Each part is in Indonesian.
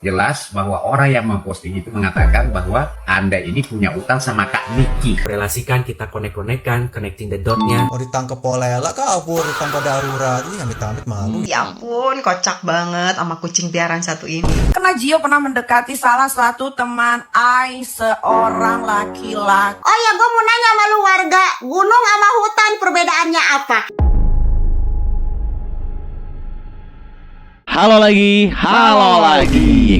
Jelas bahwa orang yang memposting itu mengatakan bahwa Anda ini punya utang sama Kak Niki. Relasikan, kita connecting the dotnya. Mau ditangkep polela kabur tanpa darurat. Ini amit-amit malu. Ya ampun, kocak banget sama kucing piaraan satu ini. Karena Gio pernah mendekati salah satu teman Ai, seorang laki-laki. Oh ya, gue mau nanya sama lu warga, gunung sama hutan perbedaannya apa? Halo lagi.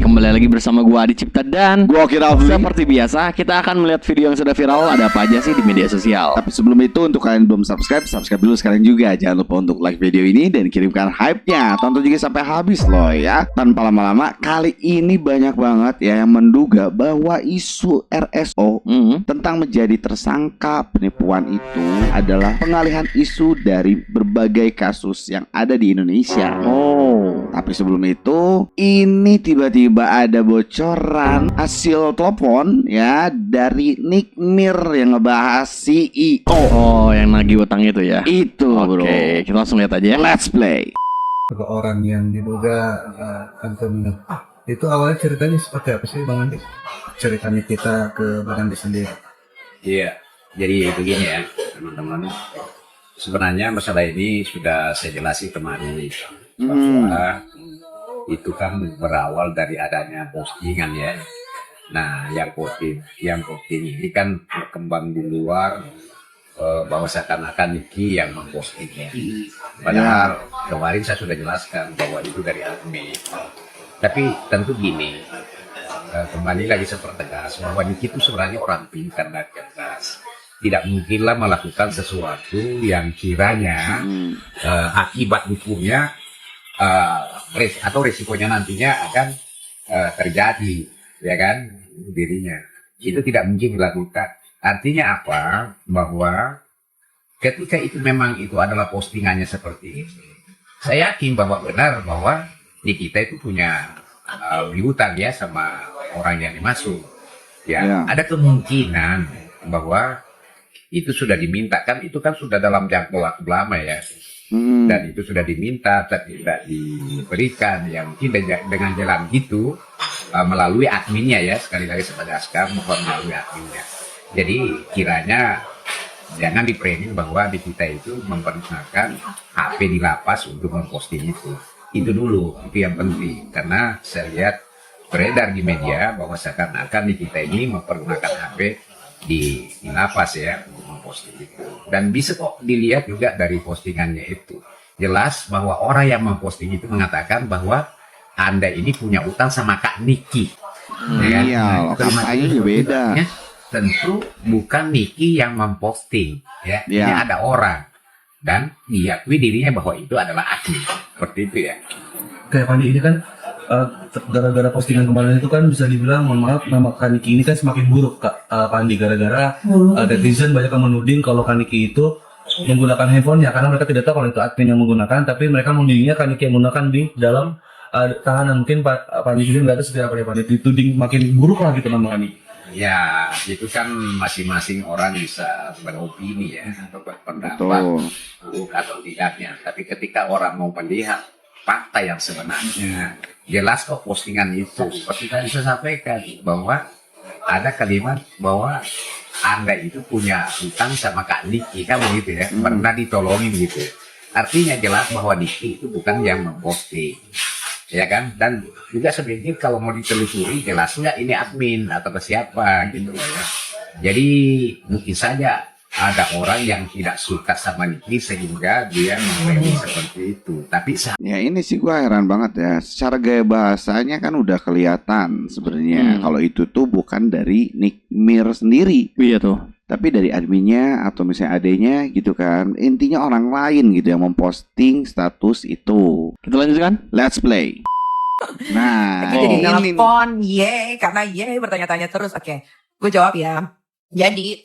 Kembali lagi bersama gua Adi Cipta dan gua Kira. Seperti biasa, kita akan melihat video yang sudah viral ada apa aja sih di media sosial. Tapi sebelum itu, untuk kalian belum subscribe dulu sekarang juga. Jangan lupa untuk like video ini dan kirimkan hype-nya. Tonton juga sampai habis loh ya. Tanpa lama-lama, kali ini banyak banget ya yang menduga bahwa isu RSO tentang menjadi tersangka penipuan itu adalah pengalihan isu dari berbagai kasus yang ada di Indonesia. Tapi sebelum itu, ini tiba-tiba ada bocoran hasil telepon ya dari Nick Mir yang ngebahas CEO. Oh, yang nagih utang itu ya? Itu bro. Oke, kita langsung lihat aja ya. Let's play. Ke orang yang diduga antemnya. Itu awalnya ceritanya seperti apa sih Bang Andi? Ceritanya kita ke Bang Andi sendiri. Iya, jadi begini ya teman-teman. Sebenarnya masalah ini sudah saya jelasin kemarin. Bahwa itu kan berawal dari adanya postingan ya. Nah, yang posting ini kan berkembang di luar bahwa seakan-akan Niki yang mempostingnya. Padahal kemarin saya sudah jelaskan bahwa itu dari admin. Tapi tentu gini, kembali lagi saya pertegas bahwa Niki itu sebenarnya orang pintar dan cerdas. Tidak mungkinlah melakukan sesuatu yang kiranya akibat hukumnya atau risikonya nantinya akan terjadi, ya kan, dirinya. Itu tidak mungkin dilakukan. Artinya apa? Bahwa ketika itu memang itu adalah postingannya seperti itu, saya yakin bahwa benar bahwa di kita itu punya hutang ya sama orang yang dimaksud. Ya, ada kemungkinan bahwa itu sudah dimintakan, itu kan sudah dalam jangka waktu lama ya. Dan itu sudah diminta tapi tidak diberikan, yang mungkin dengan jalan gitu melalui adminnya ya, sekali lagi saya tegaskan mohon melalui adminnya. Jadi kiranya jangan diprediksi bahwa di kita itu mempergunakan HP di lapas untuk memposting itu dulu, itu yang penting, karena saya lihat beredar di media bahwa seakan-akan di kita ini mempergunakan HP di lapas ya untuk memposting itu. Dan bisa kok dilihat juga dari postingannya itu. Jelas bahwa orang yang memposting itu mengatakan bahwa Anda ini punya utang sama Kak Niki. Iya, lokasinya juga beda. Tentu bukan Niki yang memposting ya. Ini ada orang dan diakui dirinya bahwa itu adalah admin. Seperti itu ya. Kayak Pandi ini kan gara-gara postingan kemarin itu kan bisa dibilang, mohon maaf, nama Kaniki ini kan semakin buruk Kak Pandi, gara-gara netizen banyak yang menuding kalau Kaniki itu menggunakan handphonenya, karena mereka tidak tahu kalau itu admin yang menggunakan, tapi mereka menudingnya Kaniki yang menggunakan di dalam tahanan. Mungkin Pak Pandi juga nggak ada seperti apa ya Pandi, dituding makin buruk lah gitu nama Kaniki. Ya, itu kan masing-masing orang bisa beropini ya, atau berpendapat buruk atau tidaknya. Tapi ketika orang mau melihat fakta yang sebenarnya, jelas kok postingan itu seperti tadi saya sampaikan bahwa ada kalimat bahwa Anda itu punya hutang sama Kak Niki, kan begitu ya, pernah ditolongin gitu. Artinya jelas bahwa Niki itu bukan yang memposting, ya kan. Dan juga sebenarnya kalau mau ditelusuri jelas nggak ini admin atau ke siapa gitu ya. Jadi mungkin saja ada orang yang tidak suka sama Niki sehingga dia memilih seperti itu. Tapi ya ini sih gua heran banget ya. Secara gaya bahasanya kan udah kelihatan sebenarnya kalau itu tuh bukan dari Nick Mir sendiri. Iya tuh. Tapi dari adminnya atau misalnya adanya gitu kan. Intinya orang lain gitu yang memposting status itu. Kita lanjutkan. Let's play. Nah, Jadi nelfon, karena bertanya-tanya terus. Oke, gue jawab ya. Jadi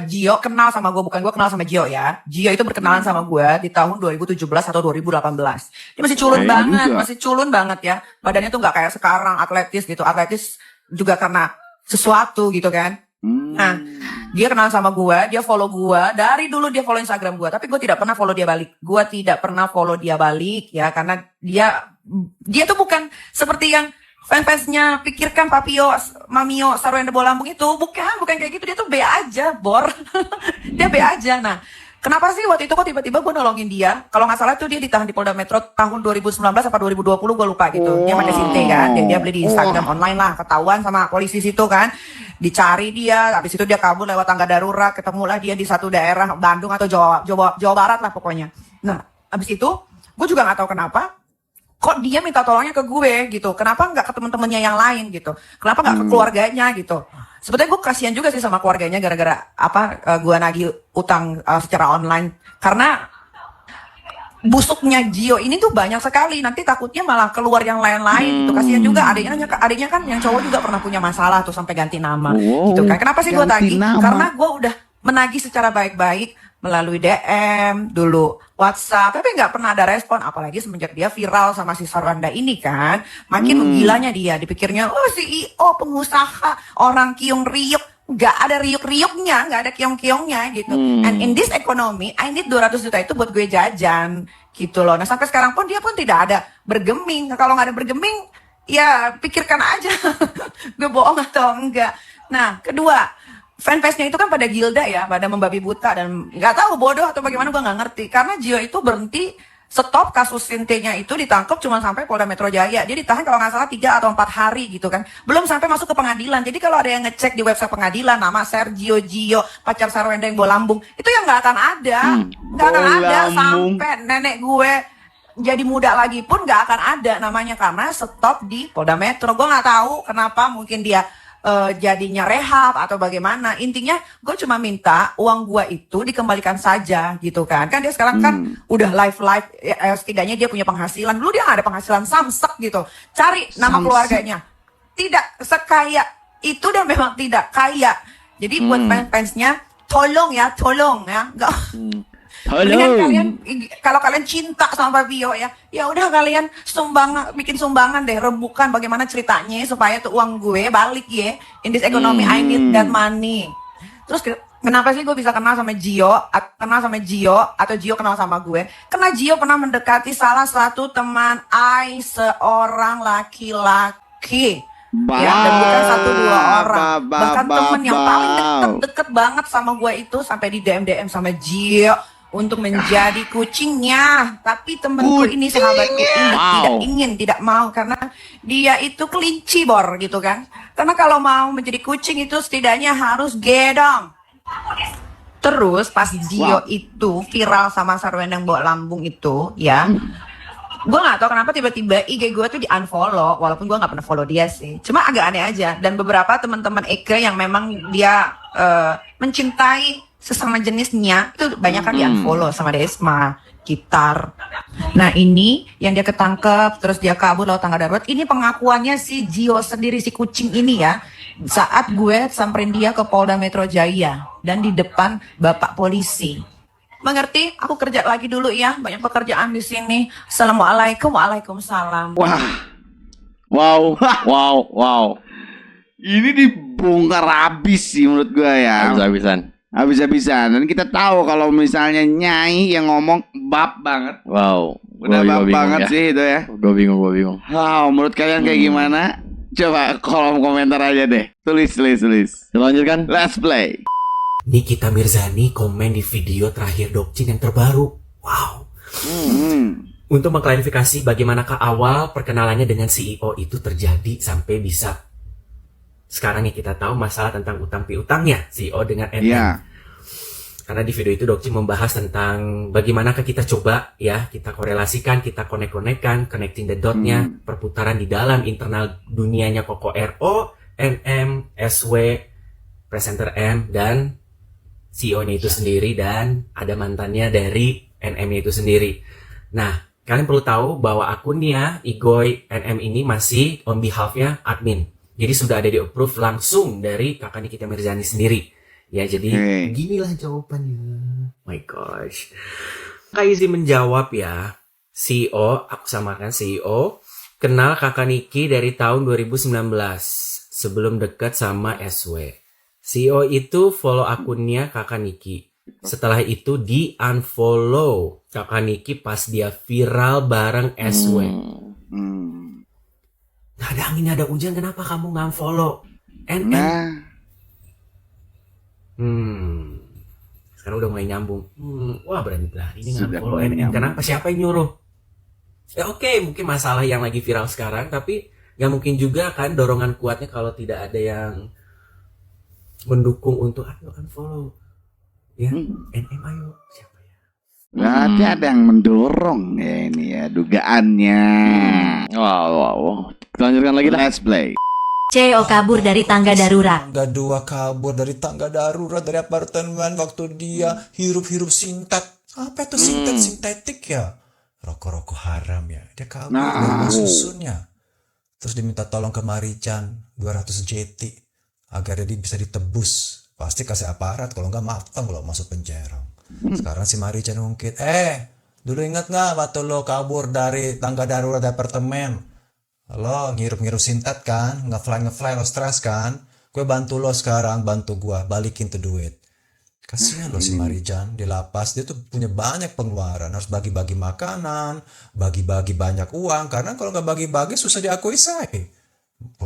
Gio kenal sama gue, bukan gue kenal sama Gio ya. Gio itu berkenalan sama gue di tahun 2017 atau 2018. Dia masih culun banget ya. Badannya tuh nggak kayak sekarang atletis gitu. Atletis juga karena sesuatu gitu kan. Nah, dia kenal sama gue, dia follow gue. Dari dulu dia follow Instagram gue, tapi gue tidak pernah follow dia balik. Gue tidak pernah follow dia balik ya, karena dia tuh bukan seperti yang Fansnya pikirkan Papio, Mamio, Sarwenda Bolambung itu bukan kayak gitu. Dia tuh B aja, Bor. Dia B aja. Nah, kenapa sih waktu itu kok tiba-tiba gue nolongin dia? Kalau nggak salah tuh dia ditahan di Polda Metro tahun 2019 apa 2020 gue lupa gitu. Dia pakai Sinte kan, dia beli di Instagram online lah, ketahuan sama polisi situ kan. Dicari dia, habis itu dia kabur lewat tangga darurat, ketemulah dia di satu daerah Bandung atau Jawa Barat lah pokoknya. Nah, habis itu gue juga nggak tahu kenapa. Kok dia minta tolongnya ke gue gitu? Kenapa nggak ke temen-temennya yang lain gitu? Kenapa nggak ke keluarganya gitu? Sebetulnya gue kasihan juga sih sama keluarganya gara-gara gue nagih utang secara online karena busuknya Gio ini tuh banyak sekali. Nanti takutnya malah keluar yang lain-lain gitu. Kasihan juga adiknya kan yang cowok juga pernah punya masalah tuh sampai ganti nama gitu kan. Kenapa sih gue tagih? Karena gue udah menagih secara baik-baik melalui DM dulu, WhatsApp, tapi nggak pernah ada respon. Apalagi semenjak dia viral sama si Sarwanda ini kan, makin gilanya dia. Dipikirnya, oh CEO, pengusaha, orang kiung riuk. Nggak ada riuk-riuknya, nggak ada kiong-kiongnya gitu. And in this economy, I need 200 juta itu buat gue jajan gitu loh. Nah sampai sekarang pun dia pun tidak ada bergeming. Kalau nggak ada bergeming, ya pikirkan aja gue bohong atau enggak. Nah kedua, fanbase-nya itu kan pada gilda ya, pada membabi buta dan nggak tahu bodoh atau bagaimana gue nggak ngerti. Karena Gio itu berhenti stop kasus Sinte-nya itu ditangkap cuma sampai Polda Metro Jaya. Dia ditahan kalau nggak salah 3 atau 4 hari gitu kan. Belum sampai masuk ke pengadilan. Jadi kalau ada yang ngecek di website pengadilan nama Sergio Gio, pacar Sarwenda yang Bolambung, itu yang nggak akan ada. Nggak akan ada sampai nenek gue jadi muda lagi pun nggak akan ada namanya karena stop di Polda Metro. Gue nggak tahu kenapa, mungkin dia jadinya rehab atau bagaimana. Intinya gue cuma minta uang gue itu dikembalikan saja gitu kan. Kan dia sekarang kan udah live setidaknya dia punya penghasilan. Dulu dia gak ada penghasilan, samsek gitu. Cari nama keluarganya. Tidak sekaya itu dan memang tidak kaya. Jadi buat fansnya tolong ya. Nggak. Mendingan kalian, kalau kalian cinta sama Papio ya udah kalian bikin sumbangan deh, rembukan bagaimana ceritanya supaya tuh uang gue balik ya. In this economy I need that money. Terus kenapa sih gue bisa kenal sama Gio atau Gio kenal sama gue? Karena Gio pernah mendekati salah satu teman seorang laki-laki. Ya, dan bukan 1-2 orang, bahkan temen yang paling deket banget sama gue itu sampai di DM sama Gio untuk menjadi kucingnya. Tapi temenku ini, sahabatku ini tidak mau karena dia itu kelinci Bor gitu kan. Karena kalau mau menjadi kucing itu setidaknya harus gedong. Terus pas Gio itu viral sama Sarwenda yang Bolambung itu ya, gue gak tahu kenapa tiba-tiba IG gue tuh di unfollow, walaupun gue gak pernah follow dia sih. Cuma agak aneh aja. Dan beberapa teman-teman Eke yang memang dia mencintai sesama jenisnya itu banyak kan di unfollow sama Desma, Gitar. Nah ini yang dia ketangkep terus dia kabur lewat tangga darurat. Ini pengakuannya si Gio sendiri, si kucing ini ya, saat gue samperin dia ke Polda Metro Jaya dan di depan bapak polisi. Mengerti? Aku kerja lagi dulu ya, banyak pekerjaan di sini. Assalamualaikum, waalaikumsalam. Wow. Ini dibongkar habis sih menurut gue ya. Habis-habisan. Dan kita tahu kalau misalnya Nyai yang ngomong bab banget. Wow. Udah bab banget sih itu ya. Gue bingung. Wow, menurut kalian kayak gimana? Coba kolom komentar aja deh. Tulis. Kita lanjutkan. Let's play. Nikita Mirzani komen di video terakhir Dokcin yang terbaru. Wow. Untuk mengklarifikasi bagaimanakah awal perkenalannya dengan CEO itu terjadi sampai bisa sekarang yang kita tahu masalah tentang utang piutangnya CEO dengan NM. Karena di video itu Dokcin membahas tentang bagaimanakah kita coba ya, kita korelasikan, kita connecting the dot-nya, perputaran di dalam internal dunianya Koko RO, NM, SW, presenter M, dan CEO-nya itu sendiri, dan ada mantannya dari NM-nya itu sendiri. Nah, kalian perlu tahu bahwa akunnya Igoy NM ini masih on behalf-nya admin. Jadi sudah ada di approve langsung dari kakak Nikita Mirzani sendiri. Ya, jadi ginilah jawabannya. My gosh. Kak Izzy menjawab ya, CEO, aku samakan CEO, kenal kakak Niki dari tahun 2019 sebelum dekat sama SW. CEO itu follow akunnya kakak Niki. Setelah itu di unfollow kakak Niki pas dia viral bareng SW. ada angin, ada hujan, kenapa kamu nge-unfollow? Nah, Sekarang udah mulai nyambung. Wah, berani-berani nih Sudah nge-unfollow mulai NN. nyambung. Kenapa? Siapa yang nyuruh? Ya oke, mungkin masalah yang lagi viral sekarang, tapi gak mungkin juga kan dorongan kuatnya kalau tidak ada yang mendukung untuk ayo unfollow. Ya, NM ayo. Siapa ya? berarti ada yang mendorong ya ini ya dugaannya. Wow. Kita lanjutkan lagi lah. Let's play. CEO kabur dari tangga darurat. Tangga 2 kabur dari tangga darurat dari apartemen waktu dia hirup-hirup sintet. Apa itu sintet? Sintetik ya? Rokok-rokok haram ya. Dia kabur dari rumah susunnya. Terus diminta tolong ke Marichan 200 JT agar dia bisa ditebus. Pasti kasih aparat, kalau nggak matang kalau masuk penjara. Sekarang si Marichan ngungkit, dulu ingat nggak waktu lo kabur dari tangga darurat apartemen? Lo ngirup-ngirup sintet kan, nge-fly lo stres kan? Gue bantu lo sekarang, bantu gue balikin tuh duit. Kasihan lo si Marichan di lapas, dia tuh punya banyak pengeluaran, harus bagi-bagi makanan, bagi-bagi banyak uang, karena kalau nggak bagi-bagi susah diakui say.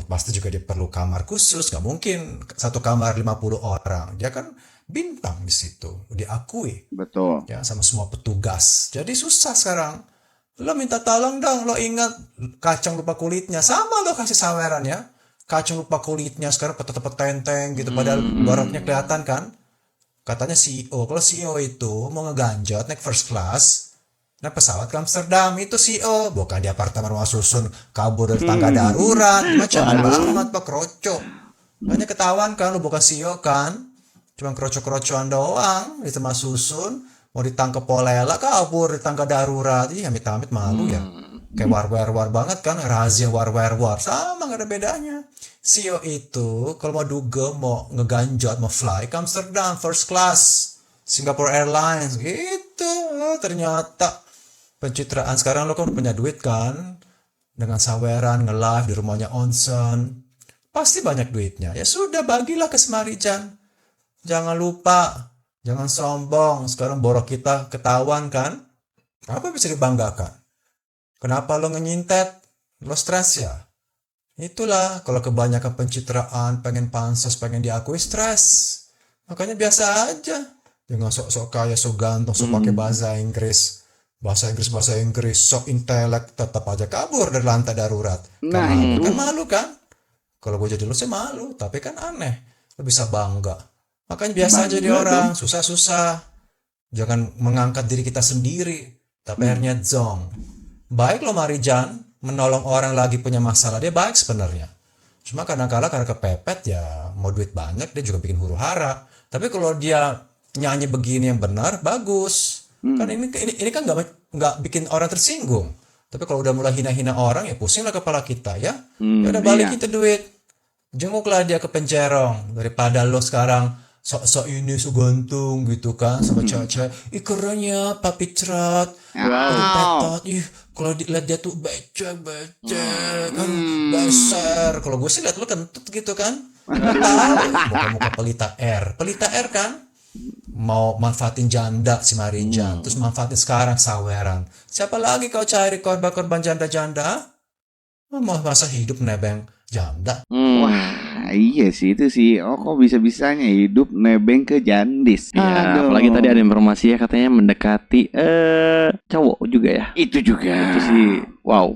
Pasti juga dia perlu kamar khusus, nggak mungkin satu kamar 50 orang, dia kan bintang di situ, diakui Betul. ya sama semua petugas. Jadi susah sekarang. Lo minta tolong dong, lo ingat kacang lupa kulitnya, sama lo kasih saweran ya. Kacang lupa kulitnya sekarang petenteng gitu, padahal boroknya kelihatan kan. Katanya CEO, kalau CEO itu mau ngeganjot naik first class, naik pesawat ke Amsterdam, itu CEO, bukan di apartemen rumah susun, kabur dari tangga darurat, macam banget pak kroco. Banyak ketahuan kan, lo bukan CEO kan, cuma kroco-krocoan doang, di rumah susun, mau ditangkap polela, kabur di tangga darurat, amit-amit malu ya. Kayak war banget kan, rahasia war, sama gak ada bedanya. CEO itu kalau mau duga, mau ngeganjot, mau fly ke Amsterdam, first class, Singapore Airlines, gitu. Ternyata pencitraan sekarang lo kan punya duit kan, dengan saweran, nge-live di rumahnya onsen, pasti banyak duitnya. Ya sudah, bagilah ke Marichan. Jangan lupa, jangan sombong. Sekarang borok kita ketahuan kan, apa bisa dibanggakan? Kenapa lo ngenyintet? Lo stres ya? Itulah, kalau kebanyakan pencitraan, pengen pansos, pengen diakui, stres. Makanya biasa aja. Jangan sok-sok kaya, sok ganteng, sok pakai bahasa Inggris. Bahasa Inggris, sok intelek, tetap aja kabur dari lantai darurat. Nah, malu. itu. Kan malu kan? Kalau gue jadi lo sih malu, tapi kan aneh. Lo bisa bangga. Makanya biasa aja di orang, susah-susah. Jangan mengangkat diri kita sendiri. Tapi akhirnya zong. Baik lo Marichan, menolong orang lagi punya masalah, dia baik sebenarnya. Cuma kadang-kadang karena kepepet ya, mau duit banyak dia juga bikin huru hara. Tapi kalau dia nyanyi begini yang benar, bagus. Kan ini kan nggak bikin orang tersinggung. Tapi kalau udah mulai hina-hina orang ya pusinglah kepala kita ya. Ya udah balikin tuh duit. Jenguklah dia ke pencerong daripada lo sekarang sok-sok ini gantung gitu kan sama cewek-cewek. Ih keren ya Papi Crat. Petot. Ih kalau dilihat dia tuh becek kan dasar. Kalau gue sih lihat lo kentut gitu kan. Tahu muka-muka pelita R kan. Mau manfaatin janda si Marichan, terus manfaatin sekarang saweran. Siapa lagi kau cari korban-korban janda-janda? Mau masa hidup nebeng janda? Wah, iya sih itu sih. Oh, kok bisa-bisanya hidup nebeng ke jandis. Ya, Aduh. apalagi tadi ada informasi ya katanya mendekati cowok juga ya. Itu juga. Itu sih wow.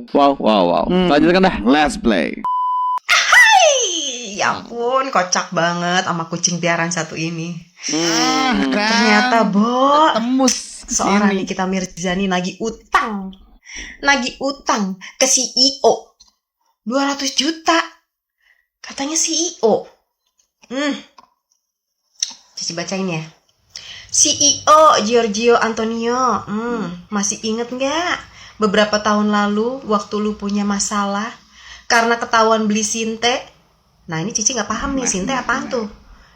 Lanjutkan dah. Let's play. Ya ampun, kocak banget sama kucing piaraan satu ini. Ternyata tembus seorang Nikita Mirzani nagih utang ke CEO 200 juta. Katanya CEO. Cici bacain ya. CEO Giorgio Antonio. Masih inget nggak? Beberapa tahun lalu waktu lu punya masalah karena ketahuan beli sinte. Nah ini Cici nggak paham nih sinte apaan tuh.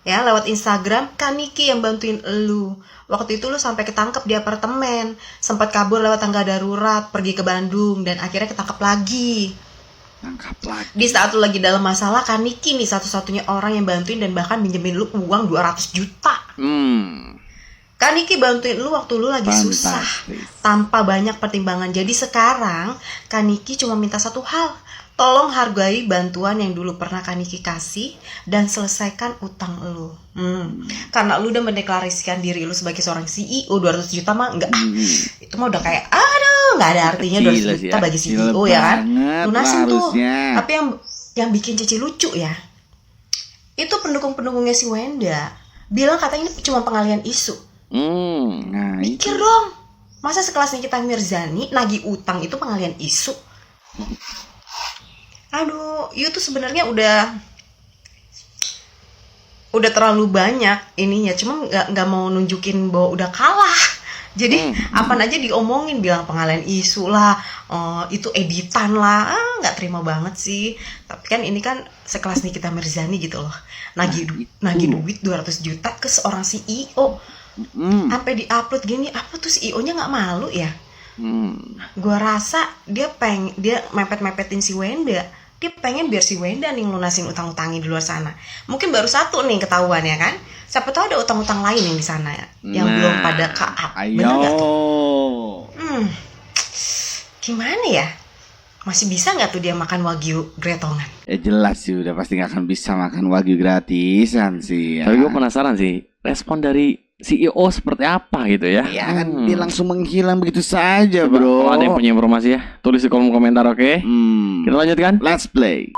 Ya lewat Instagram kan Niki yang bantuin lu. Waktu itu lu sampai ketangkep di apartemen, sempat kabur lewat tangga darurat, pergi ke Bandung dan akhirnya ketangkep lagi. Di saat lu lagi dalam masalah kan Niki nih satu-satunya orang yang bantuin dan bahkan minjemin lu uang 200 juta. Kan Niki bantuin lu waktu lu lagi susah tanpa banyak pertimbangan. Jadi sekarang kan Niki cuma minta satu hal, Tolong hargai bantuan yang dulu pernah Kaniki kasih dan selesaikan utang lu. Karena lu udah mendeklarasikan diri lu sebagai seorang CEO, 200 juta mah enggak. Itu mah udah kayak aduh, enggak ada artinya 200 juta bagi CEO ya kan. Lunasin tuh. Tapi yang bikin Cici lucu ya, itu pendukung-pendukungnya si Wenda bilang katanya ini cuma pengalihan isu. Mikir dong, masa sekelas Nikita Mirzani nagih utang itu pengalihan isu? Aduh, you tuh sebenarnya udah terlalu banyak ininya, cuma nggak mau nunjukin bahwa udah kalah. Jadi apa aja diomongin, bilang pengalihan isu lah, itu editan lah, nggak terima banget sih. Tapi kan ini kan sekelas Nikita Mirzani gitu loh, nagih duit 200 juta ke seorang CEO, sampai diupload gini, apa tuh CEO-nya nggak malu ya? Gua rasa dia mepet-mepetin si Wenda. Dia pengen biar si Wenda nih lunasin utang-utangnya di luar sana. Mungkin baru satu nih ketahuan ya kan. Siapa tahu ada utang-utang lain yang di sana ya, yang belum pada ke-up. Bener gak tuh? Gimana ya? Masih bisa nggak tuh dia makan wagyu gretongan? Jelas sih udah pasti gak akan bisa makan wagyu gratisan sih ya. Tapi gue penasaran sih, respon dari CEO seperti apa gitu ya. Ya kan dia langsung menghilang begitu saja bro. Kalau ada yang punya informasi ya, tulis di kolom komentar, oke? Kita lanjutkan. Let's play.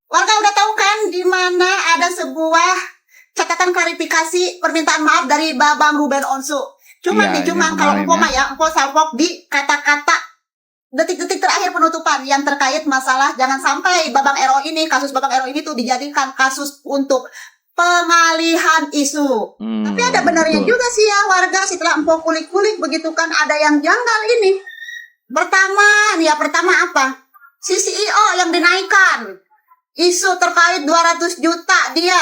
Warga udah tahu kan di mana ada sebuah catatan klarifikasi permintaan maaf dari Babang Ruben Onsu. Cuma Iya, cuma ini kalau kemarin empok mah ya, empok salpok di kata-kata detik-detik terakhir penutupan yang terkait masalah jangan sampai Babang RO ini, kasus Babang RO ini tuh dijadikan kasus untuk pengalihan isu. Tapi ada benarnya juga sih ya warga, setelah empok kulik-kulik begitu kan ada yang janggal ini. Pertama apa? Si CEO yang dinaikkan. Isu terkait 200 juta dia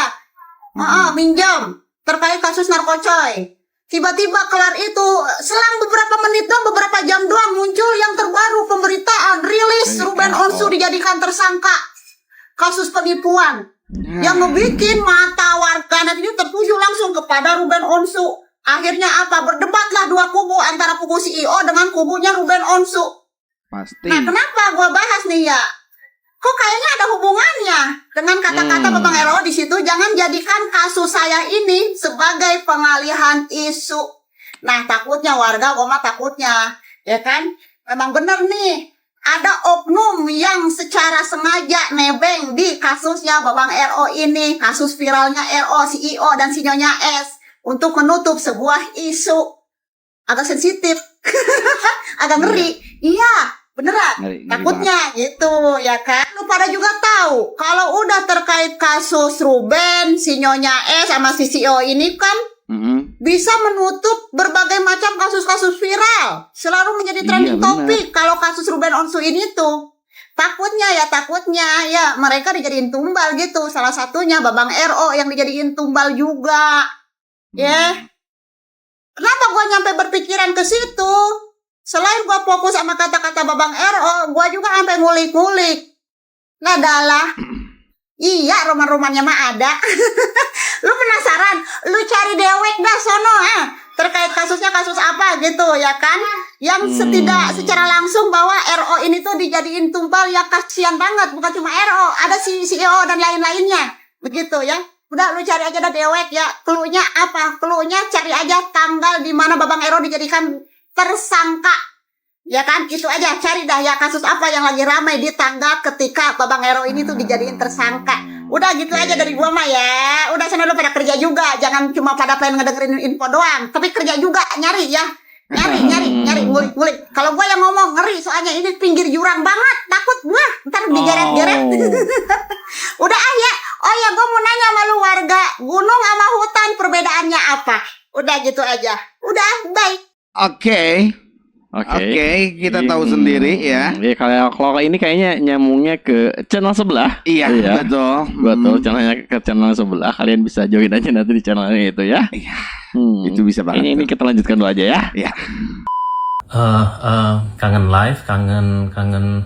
minjam terkait kasus narkocoy. Tiba-tiba kelar itu, selang beberapa menit doang, beberapa jam doang muncul yang terbaru pemberitaan rilis Ruben Onsu dijadikan tersangka kasus penipuan. Yang ngebikin mata warganet ini tertuju langsung kepada Ruben Onsu. Akhirnya apa? Berdebatlah dua kubu antara kubu CEO dengan kubunya Ruben Onsu. Pasti. Nah, kenapa gua bahas nih ya? Kok kayaknya ada hubungannya dengan kata-kata Babang RO di situ. Jangan jadikan kasus saya ini sebagai pengalihan isu. Nah, takutnya warga, gua mah takutnya, ya kan? Memang bener nih. Ada oknum yang secara sengaja nebeng di kasusnya Babang RO ini, kasus viralnya RO, CEO, dan si Nyonya S, untuk menutup sebuah isu agak sensitif, agak ngeri. Iya, beneran. Ngeri takutnya banget. Gitu, ya kan? Lu pada juga tahu, kalau udah terkait kasus Ruben, si Nyonya S, sama si CEO ini kan, bisa menutup berbagai macam kasus-kasus viral. Selalu menjadi trending topik kalau kasus Ruben Onsu ini tuh. Takutnya ya mereka dijadiin tumbal gitu. Salah satunya Babang RO yang dijadiin tumbal juga. Ya. Kenapa gua nyampe berpikiran ke situ? Selain gua fokus sama kata-kata Babang RO, gua juga sampai ngulik-ngulik. Nah, adalah iya, roman-romannya mah ada. Lu penasaran? Lu cari dewek dah sono terkait kasusnya kasus apa gitu ya kan? Yang secara langsung bahwa RO ini tuh dijadiin tumbal, ya kasihan banget. Bukan cuma RO, ada si CEO dan lain-lainnya. Begitu ya. Udah lu cari aja dah dewek ya. Cluenya apa? Cluenya cari aja tanggal di mana Babang RO dijadikan tersangka. Ya kan, itu aja, cari dah ya kasus apa yang lagi ramai di tanggal ketika Babang RO ini tuh dijadiin tersangka. Udah gitu aja dari gua mah ya. Udah sana lu pada kerja juga, jangan cuma pada pengen ngedengerin info doang, tapi kerja juga, nyari ya. Nyari, ngulik. Kalau gua yang ngomong ngeri, soalnya ini pinggir jurang banget, takut gua ntar digeret-geret. Udah ya. Oh ya, gua mau nanya sama lu warga, gunung sama hutan perbedaannya apa? Udah gitu aja. Udah, bye. Oke, kita tahu sendiri ya. Iya, kalau ini kayaknya nyambungnya ke channel sebelah. Iya, betul. Channelnya ke channel sebelah. Kalian bisa join aja nanti di channelnya itu ya. Iya. Itu bisa banget. Ini kita lanjutkan dulu aja ya. Iya. Kangen live, kangen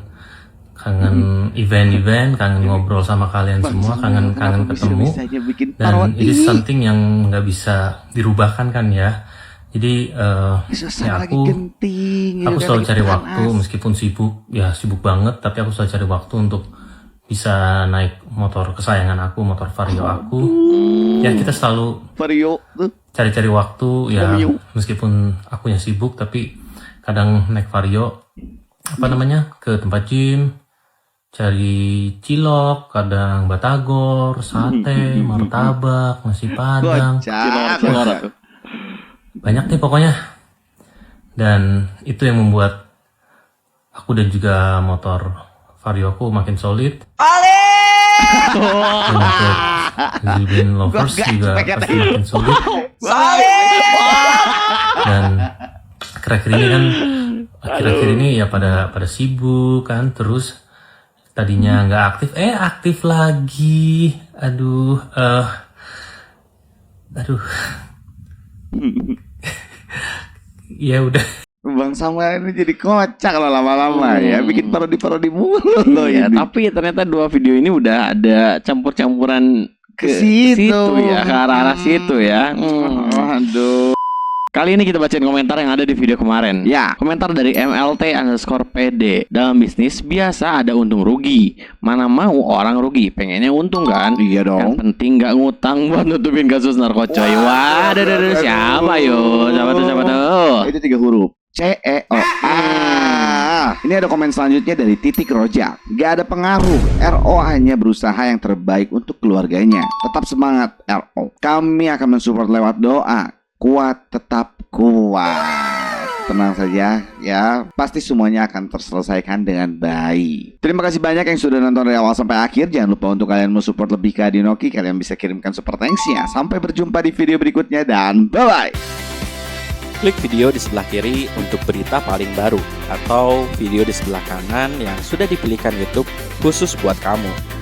event-event, kangen ngobrol sama kalian semua, kangen ketemu. Dan it is something yang nggak bisa dirubahkan kan ya. Jadi ya aku selalu cari waktu meskipun sibuk banget, tapi aku selalu cari waktu untuk bisa naik motor kesayangan aku, motor Vario aku. Ya kita selalu Vario tuh. cari-cari waktu ya, Vario. meskipun akunya sibuk tapi kadang naik Vario ke tempat gym, cari cilok, kadang batagor, sate, martabak, nasi padang, Kocak. banyak deh pokoknya. Dan itu yang membuat aku dan juga motor Vario aku makin solid. Dan untuk Zilbin lovers juga pasti makin solid. Dan akhir-akhir ini ya pada sibuk kan, terus tadinya nggak aktif, aktif lagi. Aduh. Ya udah. Bang Samuel ini jadi kocak loh lama-lama ya, bikin parodi-parodi mulu loh Ya, ini. tapi ternyata 2 video ini udah ada campur-campuran Ke situ. ya, ke arah-arah situ ya. Aduh. Kali ini kita bacain komentar yang ada di video kemarin. Ya. Komentar dari MLT_PD. Dalam bisnis biasa ada untung rugi. Mana mau orang rugi, pengennya untung kan? Iya dong. Yang penting nggak ngutang buat nutupin kasus narkocoy. Wah, siapa yo? Siapa tuh? Itu 3 huruf. CEO. Ini ada komen selanjutnya dari Titik Rojak. Gak ada pengaruh. RO hanya berusaha yang terbaik untuk keluarganya. Tetap semangat RO. Kami akan mensupport lewat doa. Kuat, tetap kuat. Tenang saja ya. Pasti semuanya akan terselesaikan dengan baik. Terima kasih banyak yang sudah nonton dari awal sampai akhir. Jangan lupa untuk kalian mau support lebih ke Adinoki, kalian bisa kirimkan super thanks-nya. Sampai berjumpa di video berikutnya dan bye-bye. Klik video di sebelah kiri untuk berita paling baru, atau video di sebelah kanan yang sudah dipilihkan YouTube khusus buat kamu.